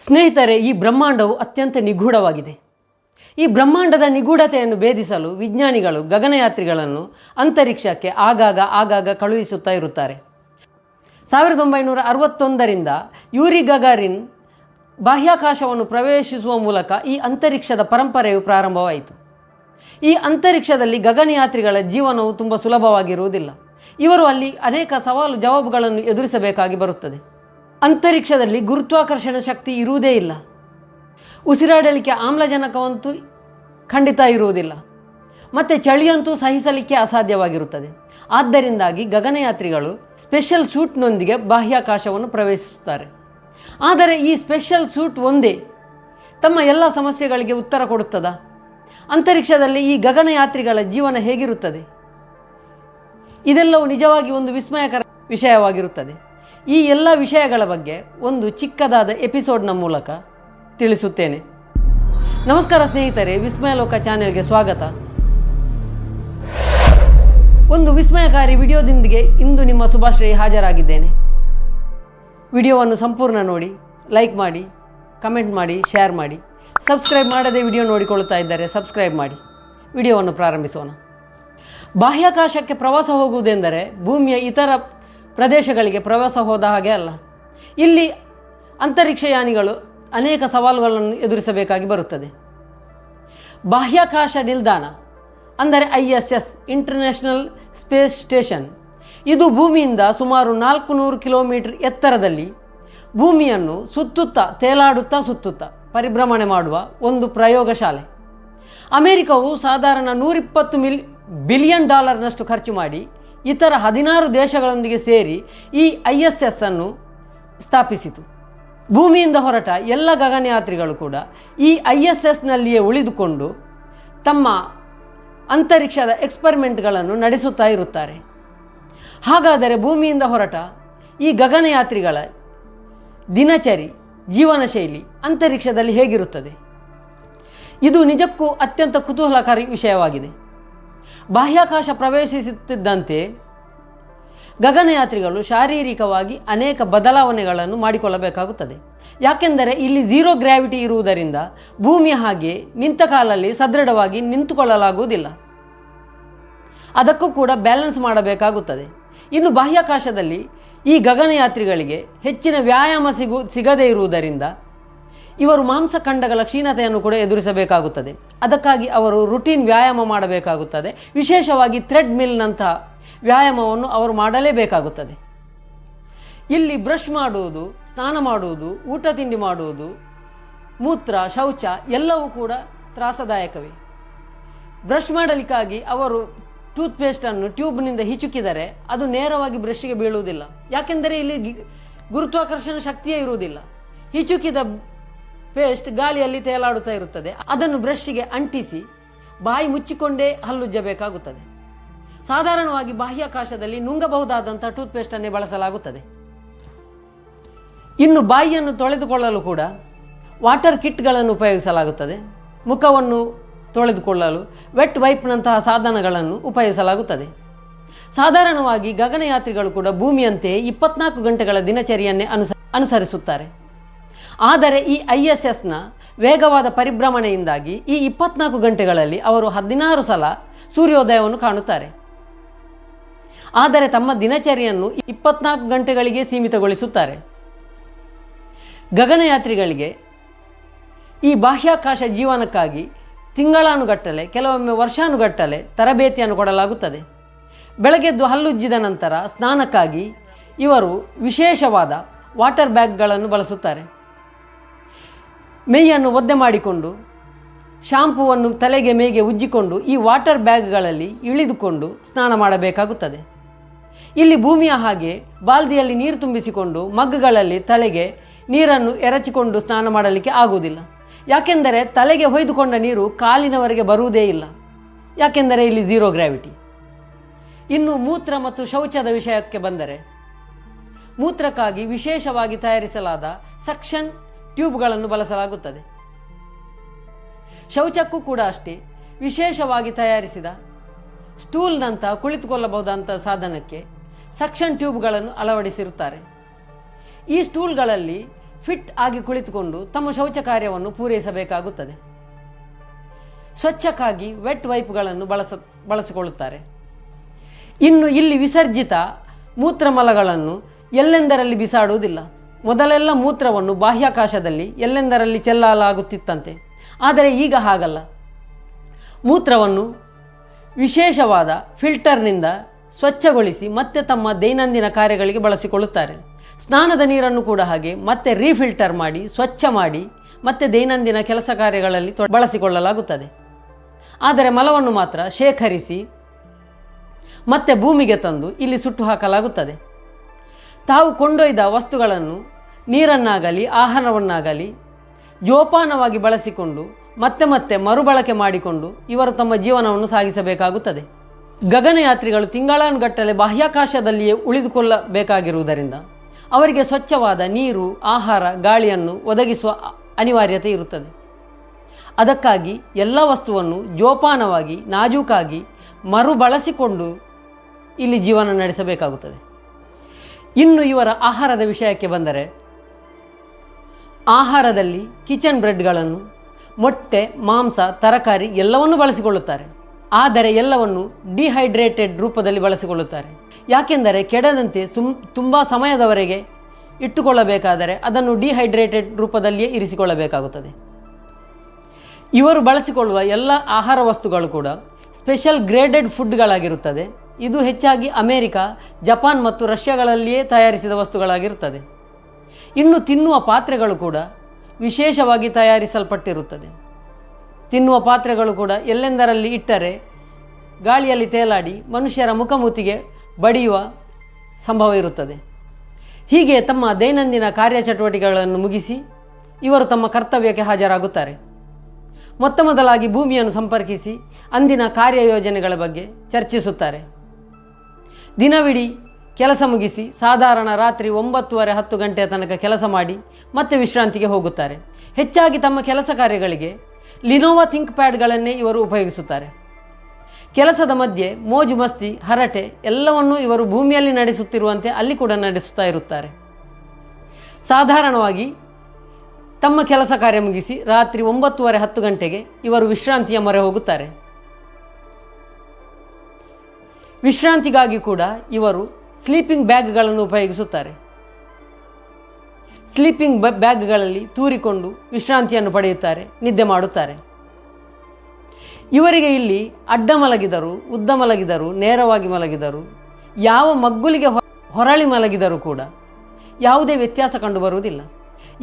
ಸ್ನೇಹಿತರೆ, ಈ ಬ್ರಹ್ಮಾಂಡವು ಅತ್ಯಂತ ನಿಗೂಢವಾಗಿದೆ. ಈ ಬ್ರಹ್ಮಾಂಡದ ನಿಗೂಢತೆಯನ್ನು ಭೇದಿಸಲು ವಿಜ್ಞಾನಿಗಳು ಗಗನಯಾತ್ರಿಗಳನ್ನು ಅಂತರಿಕ್ಷಕ್ಕೆ ಆಗಾಗ ಕಳುಹಿಸುತ್ತಾ ಇರುತ್ತಾರೆ. 1961ರಿಂದ ಯೂರಿ ಗಗಾರಿನ್ ಬಾಹ್ಯಾಕಾಶವನ್ನು ಪ್ರವೇಶಿಸುವ ಮೂಲಕ ಈ ಅಂತರಿಕ್ಷದ ಪರಂಪರೆಯು ಪ್ರಾರಂಭವಾಯಿತು. ಈ ಅಂತರಿಕ್ಷದಲ್ಲಿ ಗಗನಯಾತ್ರಿಗಳ ಜೀವನವು ತುಂಬ ಸುಲಭವಾಗಿರುವುದಿಲ್ಲ. ಇವರು ಅಲ್ಲಿ ಅನೇಕ ಸವಾಲು ಜವಾಬುಗಳನ್ನು ಎದುರಿಸಬೇಕಾಗಿ ಬರುತ್ತದೆ. ಅಂತರಿಕ್ಷದಲ್ಲಿ ಗುರುತ್ವಾಕರ್ಷಣ ಶಕ್ತಿ ಇರುವುದೇ ಇಲ್ಲ. ಉಸಿರಾಡಲಿಕ್ಕೆ ಆಮ್ಲಜನಕವಂತೂ ಖಂಡಿತ ಇರುವುದಿಲ್ಲ. ಮತ್ತು ಚಳಿಯಂತೂ ಸಹಿಸಲಿಕ್ಕೆ ಅಸಾಧ್ಯವಾಗಿರುತ್ತದೆ. ಆದ್ದರಿಂದಾಗಿ ಗಗನಯಾತ್ರಿಗಳು ಸ್ಪೆಷಲ್ ಸೂಟ್ನೊಂದಿಗೆ ಬಾಹ್ಯಾಕಾಶವನ್ನು ಪ್ರವೇಶಿಸುತ್ತಾರೆ. ಆದರೆ ಈ ಸ್ಪೆಷಲ್ ಸೂಟ್ ಒಂದೇ ತಮ್ಮ ಎಲ್ಲ ಸಮಸ್ಯೆಗಳಿಗೆ ಉತ್ತರ ಕೊಡುತ್ತದಾ? ಅಂತರಿಕ್ಷದಲ್ಲಿ ಈ ಗಗನಯಾತ್ರಿಗಳ ಜೀವನ ಹೇಗಿರುತ್ತದೆ? ಇದೆಲ್ಲವೂ ನಿಜವಾಗಿ ಒಂದು ವಿಸ್ಮಯಕರ ವಿಷಯವಾಗಿರುತ್ತದೆ. ಈ ಎಲ್ಲ ವಿಷಯಗಳ ಬಗ್ಗೆ ಒಂದು ಚಿಕ್ಕದಾದ ಎಪಿಸೋಡ್ನ ಮೂಲಕ ತಿಳಿಸುತ್ತೇನೆ. ನಮಸ್ಕಾರ ಸ್ನೇಹಿತರೆ, ವಿಸ್ಮಯ ಲೋಕ ಚಾನೆಲ್ಗೆ ಸ್ವಾಗತ. ಒಂದು ವಿಸ್ಮಯಕಾರಿ ವಿಡಿಯೋದೊಂದಿಗೆ ಇಂದು ನಿಮ್ಮ ಶುಭಾಶ್ರಯ ಹಾಜರಾಗಿದ್ದೇನೆ. ವಿಡಿಯೋವನ್ನು ಸಂಪೂರ್ಣ ನೋಡಿ, ಲೈಕ್ ಮಾಡಿ, ಕಮೆಂಟ್ ಮಾಡಿ, ಶೇರ್ ಮಾಡಿ. ಸಬ್ಸ್ಕ್ರೈಬ್ ಮಾಡದೆ ವಿಡಿಯೋ ನೋಡಿಕೊಳ್ಳುತ್ತಾ ಇದ್ದರೆ ಸಬ್ಸ್ಕ್ರೈಬ್ ಮಾಡಿ. ವಿಡಿಯೋವನ್ನು ಪ್ರಾರಂಭಿಸೋಣ. ಬಾಹ್ಯಾಕಾಶಕ್ಕೆ ಪ್ರವಾಸ ಹೋಗುವುದೆಂದರೆ ಭೂಮಿಯ ಇತರ ಪ್ರದೇಶಗಳಿಗೆ ಪ್ರವಾಸ ಹೋದ ಹಾಗೆ ಅಲ್ಲ. ಇಲ್ಲಿ ಅಂತರಿಕ್ಷಯಾನಿಗಳು ಅನೇಕ ಸವಾಲುಗಳನ್ನು ಎದುರಿಸಬೇಕಾಗಿ ಬರುತ್ತದೆ. ಬಾಹ್ಯಾಕಾಶ ನಿಲ್ದಾಣ ಅಂದರೆ ISS ಇಂಟರ್ನ್ಯಾಷನಲ್ ಸ್ಪೇಸ್ ಸ್ಟೇಷನ್, ಇದು ಭೂಮಿಯಿಂದ ಸುಮಾರು 400 ಕಿಲೋಮೀಟರ್ ಎತ್ತರದಲ್ಲಿ ಭೂಮಿಯನ್ನು ಸುತ್ತುತ್ತಾ ಪರಿಭ್ರಮಣೆ ಮಾಡುವ ಒಂದು ಪ್ರಯೋಗಶಾಲೆ. ಅಮೆರಿಕವು ಸಾಧಾರಣ $120 ಬಿಲಿಯನ್ ಖರ್ಚು ಮಾಡಿ ಇತರ 16 ದೇಶಗಳೊಂದಿಗೆ ಸೇರಿ ಈ ISS ಅನ್ನು ಸ್ಥಾಪಿಸಿತು. ಭೂಮಿಯಿಂದ ಹೊರಟ ಎಲ್ಲ ಗಗನಯಾತ್ರಿಗಳು ಕೂಡ ಈ ISSನಲ್ಲಿಯೇ ಉಳಿದುಕೊಂಡು ತಮ್ಮ ಅಂತರಿಕ್ಷದ ಎಕ್ಸ್ಪರಿಮೆಂಟ್ಗಳನ್ನು ನಡೆಸುತ್ತಾ ಇರುತ್ತಾರೆ. ಹಾಗಾದರೆ ಭೂಮಿಯಿಂದ ಹೊರಟ ಈ ಗಗನಯಾತ್ರಿಗಳ ದಿನಚರಿ, ಜೀವನ ಶೈಲಿ ಅಂತರಿಕ್ಷದಲ್ಲಿ ಹೇಗಿರುತ್ತದೆ? ಇದು ನಿಜಕ್ಕೂ ಅತ್ಯಂತ ಕುತೂಹಲಕಾರಿ ವಿಷಯವಾಗಿದೆ. ಬಾಹ್ಯಾಕಾಶ ಪ್ರವೇಶಿಸುತ್ತಿದ್ದಂತೆ ಗಗನಯಾತ್ರಿಗಳು ಶಾರೀರಿಕವಾಗಿ ಅನೇಕ ಬದಲಾವಣೆಗಳನ್ನು ಮಾಡಿಕೊಳ್ಳಬೇಕಾಗುತ್ತದೆ. ಯಾಕೆಂದರೆ ಇಲ್ಲಿ ಝೀರೋ ಗ್ರಾವಿಟಿ ಇರುವುದರಿಂದ ಭೂಮಿಯ ಹಾಗೆ ನಿಂತ ಕಾಲಲ್ಲಿ ಸದೃಢವಾಗಿ ನಿಂತುಕೊಳ್ಳಲಾಗುವುದಿಲ್ಲ. ಅದಕ್ಕೂ ಕೂಡ ಬ್ಯಾಲೆನ್ಸ್ ಮಾಡಬೇಕಾಗುತ್ತದೆ. ಇನ್ನು ಬಾಹ್ಯಾಕಾಶದಲ್ಲಿ ಈ ಗಗನಯಾತ್ರಿಗಳಿಗೆ ಹೆಚ್ಚಿನ ವ್ಯಾಯಾಮ ಸಿಗದೇ ಇರುವುದರಿಂದ ಇವರು ಮಾಂಸಖಂಡಗಳ ಕ್ಷೀಣತೆಯನ್ನು ಕೂಡ ಎದುರಿಸಬೇಕಾಗುತ್ತದೆ. ಅದಕ್ಕಾಗಿ ಅವರು ರುಟೀನ್ ವ್ಯಾಯಾಮ ಮಾಡಬೇಕಾಗುತ್ತದೆ. ವಿಶೇಷವಾಗಿ ಥ್ರೆಡ್ ಮಿಲ್ನಂತಹ ವ್ಯಾಯಾಮವನ್ನು ಅವರು ಮಾಡಲೇಬೇಕಾಗುತ್ತದೆ. ಇಲ್ಲಿ ಬ್ರಷ್ ಮಾಡುವುದು, ಸ್ನಾನ ಮಾಡುವುದು, ಊಟ ತಿಂಡಿ ಮಾಡುವುದು, ಮೂತ್ರ, ಶೌಚ ಎಲ್ಲವೂ ಕೂಡ ತ್ರಾಸದಾಯಕವೇ. ಬ್ರಷ್ ಮಾಡಲಿಕ್ಕಾಗಿ ಅವರು ಟೂತ್ಪೇಸ್ಟನ್ನು ಟ್ಯೂಬ್ನಿಂದ ಹಿಚುಕಿದರೆ ಅದು ನೇರವಾಗಿ ಬ್ರಷ್ಗೆ ಬೀಳುವುದಿಲ್ಲ. ಯಾಕೆಂದರೆ ಇಲ್ಲಿ ಗುರುತ್ವಾಕರ್ಷಣ ಶಕ್ತಿಯೇ ಇರುವುದಿಲ್ಲ. ಹಿಚುಕಿದ ಪೇಸ್ಟ್ ಗಾಳಿಯಲ್ಲಿ ತೇಲಾಡುತ್ತಾ ಇರುತ್ತದೆ. ಅದನ್ನು ಬ್ರಷ್ಗೆ ಅಂಟಿಸಿ ಬಾಯಿ ಮುಚ್ಚಿಕೊಂಡೇ ಹಲ್ಲುಜ್ಜಬೇಕಾಗುತ್ತದೆ. ಸಾಧಾರಣವಾಗಿ ಬಾಹ್ಯಾಕಾಶದಲ್ಲಿ ನುಂಗಬಹುದಾದಂಥ ಟೂತ್ಪೇಸ್ಟನ್ನೇ ಬಳಸಲಾಗುತ್ತದೆ. ಇನ್ನು ಬಾಯಿಯನ್ನು ತೊಳೆದುಕೊಳ್ಳಲು ಕೂಡ ವಾಟರ್ ಕಿಟ್ಗಳನ್ನು ಉಪಯೋಗಿಸಲಾಗುತ್ತದೆ. ಮುಖವನ್ನು ತೊಳೆದುಕೊಳ್ಳಲು ವೆಟ್ ವೈಪ್ನಂತಹ ಸಾಧನಗಳನ್ನು ಉಪಯೋಗಿಸಲಾಗುತ್ತದೆ. ಸಾಧಾರಣವಾಗಿ ಗಗನಯಾತ್ರಿಗಳು ಕೂಡ ಭೂಮಿಯಂತೆಯೇ 24 ಗಂಟೆಗಳ ದಿನಚರಿಯನ್ನೇ ಅನುಸರಿಸುತ್ತಾರೆ. ಆದರೆ ಈ ISSನ ವೇಗವಾದ ಪರಿಭ್ರಮಣೆಯಿಂದಾಗಿ ಈ 24 ಗಂಟೆಗಳಲ್ಲಿ ಅವರು 16 ಸಲ ಸೂರ್ಯೋದಯವನ್ನು ಕಾಣುತ್ತಾರೆ. ಆದರೆ ತಮ್ಮ ದಿನಚರಿಯನ್ನು 24 ಗಂಟೆಗಳಿಗೆ ಸೀಮಿತಗೊಳಿಸುತ್ತಾರೆ. ಗಗನಯಾತ್ರಿಗಳಿಗೆ ಈ ಬಾಹ್ಯಾಕಾಶ ಜೀವನಕ್ಕಾಗಿ ತಿಂಗಳಾನುಗಟ್ಟಲೆ, ಕೆಲವೊಮ್ಮೆ ವರ್ಷಾನುಗಟ್ಟಲೆ ತರಬೇತಿಯನ್ನು ಕೊಡಲಾಗುತ್ತದೆ. ಬೆಳಗ್ಗೆದ್ದು ಹಲ್ಲುಜ್ಜಿದ ನಂತರ ಸ್ನಾನಕ್ಕಾಗಿ ಇವರು ವಿಶೇಷವಾದ ವಾಟರ್ ಬ್ಯಾಗ್ಗಳನ್ನು ಬಳಸುತ್ತಾರೆ. ಮೈಯನ್ನು ಒದ್ದೆ ಮಾಡಿಕೊಂಡು ಶಾಂಪೂವನ್ನು ತಲೆಗೆ ಮೇಗೆ ಉಜ್ಜಿಕೊಂಡು ಈ ವಾಟರ್ ಬ್ಯಾಗ್ಗಳಲ್ಲಿ ಇಳಿದುಕೊಂಡು ಸ್ನಾನ ಮಾಡಬೇಕಾಗುತ್ತದೆ. ಇಲ್ಲಿ ಭೂಮಿಯ ಹಾಗೆ ಬಾಲ್ದಿಯಲ್ಲಿ ನೀರು ತುಂಬಿಸಿಕೊಂಡು ಮಗ್ಗುಗಳಲ್ಲಿ ತಲೆಗೆ ನೀರನ್ನು ಎರಚಿಕೊಂಡು ಸ್ನಾನ ಮಾಡಲಿಕ್ಕೆ ಆಗುವುದಿಲ್ಲ. ಯಾಕೆಂದರೆ ತಲೆಗೆ ಹೊಯ್ದುಕೊಂಡ ನೀರು ಕಾಲಿನವರೆಗೆ ಬರುವುದೇ ಇಲ್ಲ. ಯಾಕೆಂದರೆ ಇಲ್ಲಿ ಝೀರೋ ಗ್ರಾವಿಟಿ. ಇನ್ನು ಮೂತ್ರ ಮತ್ತು ಶೌಚದ ವಿಷಯಕ್ಕೆ ಬಂದರೆ, ಮೂತ್ರಕ್ಕಾಗಿ ವಿಶೇಷವಾಗಿ ತಯಾರಿಸಲಾದ ಸಕ್ಷನ್ ಟ್ಯೂಬ್ಗಳನ್ನು ಬಳಸಲಾಗುತ್ತದೆ. ಶೌಚಕ್ಕೂ ಕೂಡ ಅಷ್ಟೇ ವಿಶೇಷವಾಗಿ ತಯಾರಿಸಿದ ಸ್ಟೂಲ್ನಂಥ ಕುಳಿತುಕೊಳ್ಳಬಹುದಂಥ ಸಾಧನಕ್ಕೆ ಸಕ್ಷನ್ ಟ್ಯೂಬ್ಗಳನ್ನು ಅಳವಡಿಸಿರುತ್ತಾರೆ. ಈ ಸ್ಟೂಲ್ಗಳಲ್ಲಿ ಫಿಟ್ ಆಗಿ ಕುಳಿತುಕೊಂಡು ತಮ್ಮ ಶೌಚ ಕಾರ್ಯವನ್ನು ಪೂರೈಸಬೇಕಾಗುತ್ತದೆ. ಸ್ವಚ್ಛಕ್ಕಾಗಿ ವೆಟ್ ವೈಪ್ಗಳನ್ನು ಬಳಸಿಕೊಳ್ಳುತ್ತಾರೆ. ಇನ್ನು ಇಲ್ಲಿ ವಿಸರ್ಜಿತ ಮೂತ್ರಮಲಗಳನ್ನು ಎಲ್ಲೆಂದರಲ್ಲಿ ಬಿಸಾಡುವುದಿಲ್ಲ. ಮೊದಲೆಲ್ಲ ಮೂತ್ರವನ್ನು ಬಾಹ್ಯಾಕಾಶದಲ್ಲಿ ಎಲ್ಲೆಂದರಲ್ಲಿ ಚೆಲ್ಲಲಾಗುತ್ತಿತ್ತಂತೆ. ಆದರೆ ಈಗ ಹಾಗಲ್ಲ. ಮೂತ್ರವನ್ನು ವಿಶೇಷವಾದ ಫಿಲ್ಟರ್ನಿಂದ ಸ್ವಚ್ಛಗೊಳಿಸಿ ಮತ್ತೆ ತಮ್ಮ ದೈನಂದಿನ ಕಾರ್ಯಗಳಿಗೆ ಬಳಸಿಕೊಳ್ಳುತ್ತಾರೆ. ಸ್ನಾನದ ನೀರನ್ನು ಕೂಡ ಹಾಗೆ ಮತ್ತೆ ರೀಫಿಲ್ಟರ್ ಮಾಡಿ ಸ್ವಚ್ಛ ಮಾಡಿ ಮತ್ತೆ ದೈನಂದಿನ ಕೆಲಸ ಕಾರ್ಯಗಳಲ್ಲಿ ಬಳಸಿಕೊಳ್ಳಲಾಗುತ್ತದೆ. ಆದರೆ ಮಲವನ್ನು ಮಾತ್ರ ಶೇಖರಿಸಿ ಮತ್ತೆ ಭೂಮಿಗೆ ತಂದು ಇಲ್ಲಿ ಸುಟ್ಟು ಹಾಕಲಾಗುತ್ತದೆ. ತಾವು ಕೊಂಡೊಯ್ದ ವಸ್ತುಗಳನ್ನು ನೀರನ್ನಾಗಲಿ ಆಹಾರವನ್ನಾಗಲಿ ಜೋಪಾನವಾಗಿ ಬಳಸಿಕೊಂಡು ಮತ್ತೆ ಮತ್ತೆ ಮರುಬಳಕೆ ಮಾಡಿಕೊಂಡು ಇವರು ತಮ್ಮ ಜೀವನವನ್ನು ಸಾಗಿಸಬೇಕಾಗುತ್ತದೆ. ಗಗನಯಾತ್ರಿಗಳು ತಿಂಗಳಾನುಗಟ್ಟಲೆ ಬಾಹ್ಯಾಕಾಶದಲ್ಲಿಯೇ ಉಳಿದುಕೊಳ್ಳಬೇಕಾಗಿರುವುದರಿಂದ ಅವರಿಗೆ ಸ್ವಚ್ಛವಾದ ನೀರು, ಆಹಾರ, ಗಾಳಿಯನ್ನು ಒದಗಿಸುವ ಅನಿವಾರ್ಯತೆ ಇರುತ್ತದೆ. ಅದಕ್ಕಾಗಿ ಎಲ್ಲ ವಸ್ತುವನ್ನು ಜೋಪಾನವಾಗಿ ನಾಜೂಕಾಗಿ ಮರುಬಳಸಿಕೊಂಡು ಇಲ್ಲಿ ಜೀವನ ನಡೆಸಬೇಕಾಗುತ್ತದೆ. ಇನ್ನು ಇವರ ಆಹಾರದ ವಿಷಯಕ್ಕೆ ಬಂದರೆ, ಆಹಾರದಲ್ಲಿ ಕಿಚನ್ ಬ್ರೆಡ್ಗಳನ್ನು, ಮೊಟ್ಟೆ, ಮಾಂಸ, ತರಕಾರಿ ಎಲ್ಲವನ್ನೂ ಬಳಸಿಕೊಳ್ಳುತ್ತಾರೆ. ಆದರೆ ಎಲ್ಲವನ್ನು ಡಿಹೈಡ್ರೇಟೆಡ್ ರೂಪದಲ್ಲಿ ಬಳಸಿಕೊಳ್ಳುತ್ತಾರೆ. ಯಾಕೆಂದರೆ ಕೆಡದಂತೆ ತುಂಬ ಸಮಯದವರೆಗೆ ಇಟ್ಟುಕೊಳ್ಳಬೇಕಾದರೆ ಅದನ್ನು ಡಿಹೈಡ್ರೇಟೆಡ್ ರೂಪದಲ್ಲಿಯೇ ಇರಿಸಿಕೊಳ್ಳಬೇಕಾಗುತ್ತದೆ. ಇವರು ಬಳಸಿಕೊಳ್ಳುವ ಎಲ್ಲ ಆಹಾರ ವಸ್ತುಗಳು ಕೂಡ ಸ್ಪೆಷಲ್ ಗ್ರೇಡೆಡ್ ಫುಡ್ಗಳಾಗಿರುತ್ತದೆ. ಇದು ಹೆಚ್ಚಾಗಿ ಅಮೇರಿಕಾ, ಜಪಾನ್ ಮತ್ತು ರಷ್ಯಾಗಳಲ್ಲಿಯೇ ತಯಾರಿಸಿದ ವಸ್ತುಗಳಾಗಿರುತ್ತದೆ. ಇನ್ನು ತಿನ್ನುವ ಪಾತ್ರೆಗಳು ಕೂಡ ವಿಶೇಷವಾಗಿ ತಯಾರಿಸಲ್ಪಟ್ಟಿರುತ್ತದೆ. ತಿನ್ನುವ ಪಾತ್ರೆಗಳು ಕೂಡ ಎಲ್ಲೆಂದರಲ್ಲಿ ಇಟ್ಟರೆ ಗಾಳಿಯಲ್ಲಿ ತೇಲಾಡಿ ಮನುಷ್ಯರ ಮುಖಮೂತಿಗೆ ಬಡಿಯುವ ಸಂಭವ ಇರುತ್ತದೆ. ಹೀಗೆ ತಮ್ಮ ದೈನಂದಿನ ಕಾರ್ಯಚಟುವಟಿಕೆಗಳನ್ನು ಮುಗಿಸಿ ಇವರು ತಮ್ಮ ಕರ್ತವ್ಯಕ್ಕೆ ಹಾಜರಾಗುತ್ತಾರೆ. ಮೊದಲಾಗಿ ಭೂಮಿಯನ್ನು ಸಂಪರ್ಕಿಸಿ ಅಂದಿನ ಕಾರ್ಯಯೋಜನೆಗಳ ಬಗ್ಗೆ ಚರ್ಚಿಸುತ್ತಾರೆ. ದಿನವಿಡೀ ಕೆಲಸ ಮುಗಿಸಿ ಸಾಧಾರಣ ರಾತ್ರಿ 9:30-10 ಗಂಟೆಯ ತನಕ ಕೆಲಸ ಮಾಡಿ ಮತ್ತೆ ವಿಶ್ರಾಂತಿಗೆ ಹೋಗುತ್ತಾರೆ. ಹೆಚ್ಚಾಗಿ ತಮ್ಮ ಕೆಲಸ ಕಾರ್ಯಗಳಿಗೆ ಲಿನೋವಾ ಥಿಂಕ್ ಪ್ಯಾಡ್ಗಳನ್ನೇ ಇವರು ಉಪಯೋಗಿಸುತ್ತಾರೆ. ಕೆಲಸದ ಮಧ್ಯೆ ಮೋಜು ಮಸ್ತಿ, ಹರಟೆ ಎಲ್ಲವನ್ನೂ ಇವರು ಭೂಮಿಯಲ್ಲಿ ನಡೆಸುತ್ತಿರುವಂತೆ ಅಲ್ಲಿ ಕೂಡ ನಡೆಸುತ್ತಾ ಇರುತ್ತಾರೆ. ಸಾಧಾರಣವಾಗಿ ತಮ್ಮ ಕೆಲಸ ಕಾರ್ಯ ಮುಗಿಸಿ ರಾತ್ರಿ 9:30-10 ಗಂಟೆಗೆ ಇವರು ವಿಶ್ರಾಂತಿಯ ಮೊರೆ ಹೋಗುತ್ತಾರೆ. ವಿಶ್ರಾಂತಿಗಾಗಿ ಕೂಡ ಇವರು ಸ್ಲೀಪಿಂಗ್ ಬ್ಯಾಗ್ಗಳನ್ನು ಉಪಯೋಗಿಸುತ್ತಾರೆ. ಸ್ಲೀಪಿಂಗ್ ಬ್ಯಾಗ್ಗಳಲ್ಲಿ ತೂರಿಕೊಂಡು ವಿಶ್ರಾಂತಿಯನ್ನು ಪಡೆಯುತ್ತಾರೆ, ನಿದ್ದೆ ಮಾಡುತ್ತಾರೆ. ಇವರಿಗೆ ಇಲ್ಲಿ ಅಡ್ಡ ಮಲಗಿದರು, ಉದ್ದ ಮಲಗಿದರು, ನೇರವಾಗಿ ಮಲಗಿದರು, ಯಾವ ಮಗ್ಗುಲಿಗೆ ಹೊರಳಿ ಮಲಗಿದರೂ ಕೂಡ ಯಾವುದೇ ವ್ಯತ್ಯಾಸ ಕಂಡುಬರುವುದಿಲ್ಲ.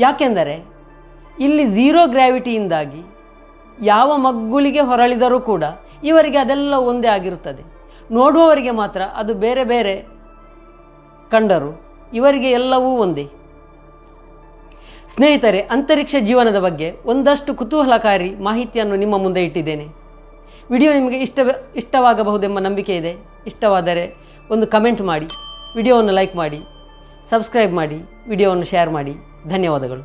ಯಾಕೆಂದರೆ ಇಲ್ಲಿ ಝೀರೋ ಗ್ರಾವಿಟಿಯಿಂದಾಗಿ ಯಾವ ಮಗ್ಗುಲಿಗೆ ಹೊರಳಿದರೂ ಕೂಡ ಇವರಿಗೆ ಅದೆಲ್ಲ ಒಂದೇ ಆಗಿರುತ್ತದೆ. ನೋಡುವವರಿಗೆ ಮಾತ್ರ ಅದು ಬೇರೆ ಬೇರೆ ಕಂಡರೂ ಇವರಿಗೆ ಎಲ್ಲವೂ ಒಂದೇ. ಸ್ನೇಹಿತರೆ, ಅಂತರಿಕ್ಷ ಜೀವನದ ಬಗ್ಗೆ ಒಂದಷ್ಟು ಕುತೂಹಲಕಾರಿ ಮಾಹಿತಿಯನ್ನು ನಿಮ್ಮ ಮುಂದೆ ಇಟ್ಟಿದ್ದೇನೆ. ವಿಡಿಯೋ ನಿಮಗೆ ಇಷ್ಟವಾಗಬಹುದೆಂಬ ನಂಬಿಕೆ ಇದೆ. ಇಷ್ಟವಾದರೆ ಒಂದು ಕಮೆಂಟ್ ಮಾಡಿ, ವಿಡಿಯೋವನ್ನು ಲೈಕ್ ಮಾಡಿ, ಸಬ್ಸ್ಕ್ರೈಬ್ ಮಾಡಿ, ವಿಡಿಯೋವನ್ನು ಶೇರ್ ಮಾಡಿ. ಧನ್ಯವಾದಗಳು.